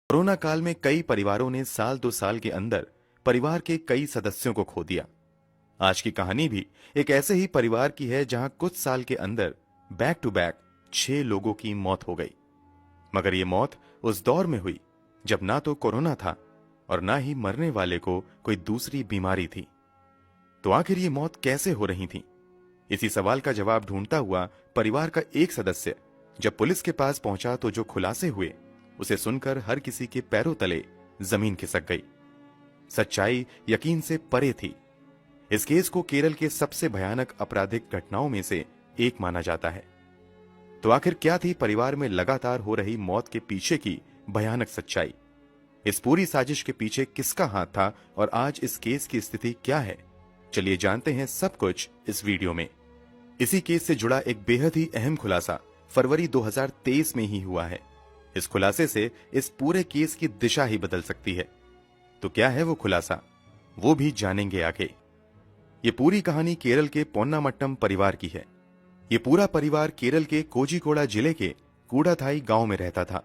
Corona काल में कई परिवारों ने साल 2 साल के अंदर परिवार के कई सदस्यों को खो दिया। आज की कहानी भी एक ऐसे ही परिवार की है जहां कुछ साल के अंदर बैक टू बैक 6 लोगों की मौत हो गई। मगर ये मौत उस दौर में हुई जब ना तो कोरोना था और ना ही मरने वाले को कोई दूसरी बीमारी थी। तो आखिर ये मौत कैसे हो रही थी? इसी सवाल का जवाब ढूंढता हुआ परिवार का एक सदस्य जब पुलिस के पास पहुंचा तो जो खुलासे हुए उसे सुनकर हर किसी के पैरों तले जमीन खिसक गई। सच्चाई यकीन से परे थी। इस केस को केरल के सबसे भयानक आपराधिक घटनाओं में से एक माना जाता है। तो आखिर क्या थी परिवार में लगातार हो रही मौत के पीछे की भयानक सच्चाई? इस पूरी साजिश के पीछे किसका हाथ था और आज इस केस की स्थिति क्या है? चलिए जानते हैं सब कुछ इस वीडियो में। इसी केस से जुड़ा एक बेहद ही अहम खुलासा फरवरी 2023 में ही हुआ है। इस खुलासे से इस पूरे केस की दिशा ही बदल सकती है। तो क्या है वो खुलासा, वो भी जानेंगे आगे। ये पूरी कहानी केरल के पोन्नामट्टम परिवार की है। ये पूरा परिवार केरल के कोझिकोड़ा जिले के कूड़ाथाई गांव में रहता था।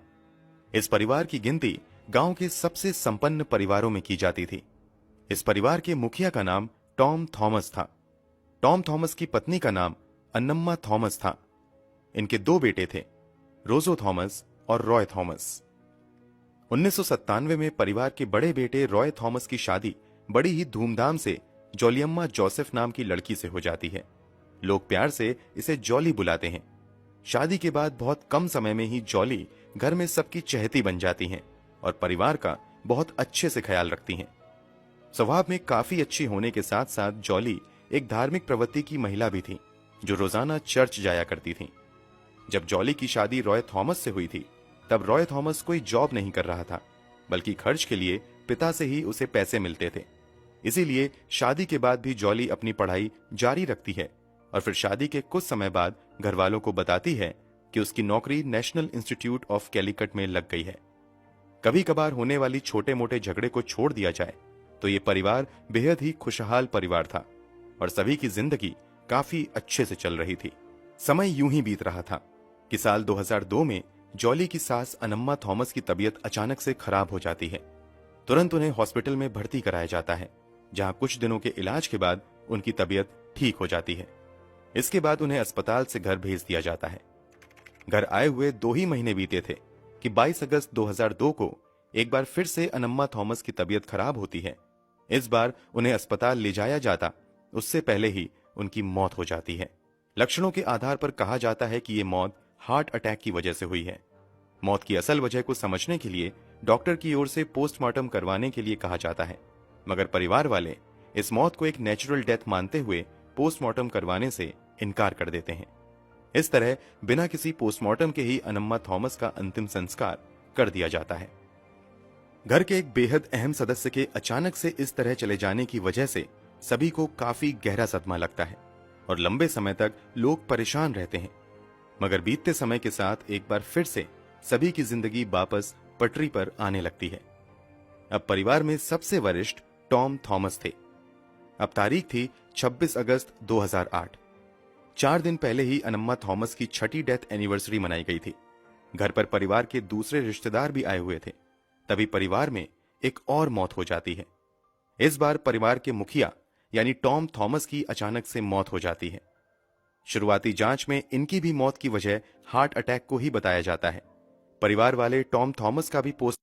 इस परिवार की गिनती गांव के सबसे संपन्न परिवारों में की जाती थी। इस परिवार के मुखिया का नाम टॉम थॉमस था। टॉम थॉमस की पत्नी का नाम अन्नम्मा थॉमस था। इनके 2 बेटे थे, रोजो थॉमस और रॉय थॉमस। 1997 में परिवार के बड़े बेटे रॉय थॉमस की शादी बड़ी ही धूमधाम से जॉलियम्मा जोसेफ नाम की लड़की से हो जाती है। लोग प्यार से इसे जॉली बुलाते हैं। शादी के बाद बहुत कम समय में ही जॉली घर में सबकी चहेती बन जाती हैं और परिवार का बहुत अच्छे से ख्याल रखती हैं। स्वभाव में काफी अच्छी होने के साथ साथ जॉली एक धार्मिक प्रवृत्ति की महिला भी थी जो रोजाना चर्च जाया करती थी। जब जॉली की शादी रॉय थॉमस से हुई थी तब रॉय थॉमस कोई जॉब नहीं कर रहा था, बल्कि खर्च के लिए पिता से ही उसे पैसे मिलते थे। इसीलिए शादी के बाद भी जॉली अपनी पढ़ाई जारी रखती है और फिर शादी के कुछ समय बाद घर वालों को बताती है कि उसकी नौकरी नेशनल इंस्टीट्यूट ऑफ कैलिकट में लग गई है। कभी कभार होने वाली छोटे मोटे झगड़े को छोड़ दिया जाए तो ये परिवार बेहद ही खुशहाल परिवार था और सभी की जिंदगी काफी अच्छे से चल रही थी। समय यूं ही बीत रहा था कि साल 2002 में जॉली की सास अन्नम्मा थॉमस की तबीयत अचानक से खराब हो जाती है। तुरंत उन्हें हॉस्पिटल में भर्ती कराया जाता है, जहां कुछ दिनों के इलाज के बाद उनकी तबीयत ठीक हो जाती है। इसके बाद उन्हें अस्पताल से घर भेज दिया जाता है। घर आए हुए 2 ही महीने बीते थे कि 22 अगस्त 2002 को एक बार फिर से अन्नम्मा थॉमस की तबीयत खराब होती है। इस बार उन्हें अस्पताल ले जाया जाता उससे पहले ही उनकी मौत हो जाती है। लक्षणों के आधार पर कहा जाता है कि यह मौत हार्ट अटैक की वजह से हुई है। मौत की असल वजह को समझने के लिए डॉक्टर की ओर से पोस्टमार्टम करवाने के लिए कहा जाता है, मगर परिवार वाले इस मौत को एक नेचुरल डेथ मानते हुए पोस्टमार्टम करवाने से इनकार कर देते हैं। इस तरह बिना किसी पोस्टमार्टम के ही अन्नम्मा थॉमस का अंतिम संस्कार कर दिया जाता है। घर के एक बेहद अहम सदस्य के अचानक से इस तरह चले जाने की वजह से सभी को काफी गहरा सदमा लगता है और लंबे समय तक लोग परेशान रहते हैं। मगर बीतते समय के साथ एक बार फिर से सभी की जिंदगी वापस पटरी पर आने लगती है। अब परिवार में सबसे वरिष्ठ टॉम थॉमस थे। अब तारीख थी 26 अगस्त 2008। 4 दिन पहले ही अन्नम्मा थॉमस की 6ठी डेथ एनिवर्सरी मनाई गई थी। घर पर परिवार के दूसरे रिश्तेदार भी आए हुए थे। तभी परिवार में एक और मौत हो जाती है। इस बार परिवार के मुखिया यानी टॉम थॉमस की अचानक से मौत हो जाती है। शुरुआती जांच में इनकी भी मौत की वजह हार्ट अटैक को ही बताया जाता है। परिवार वाले टॉम थॉमस का भी पोस्ट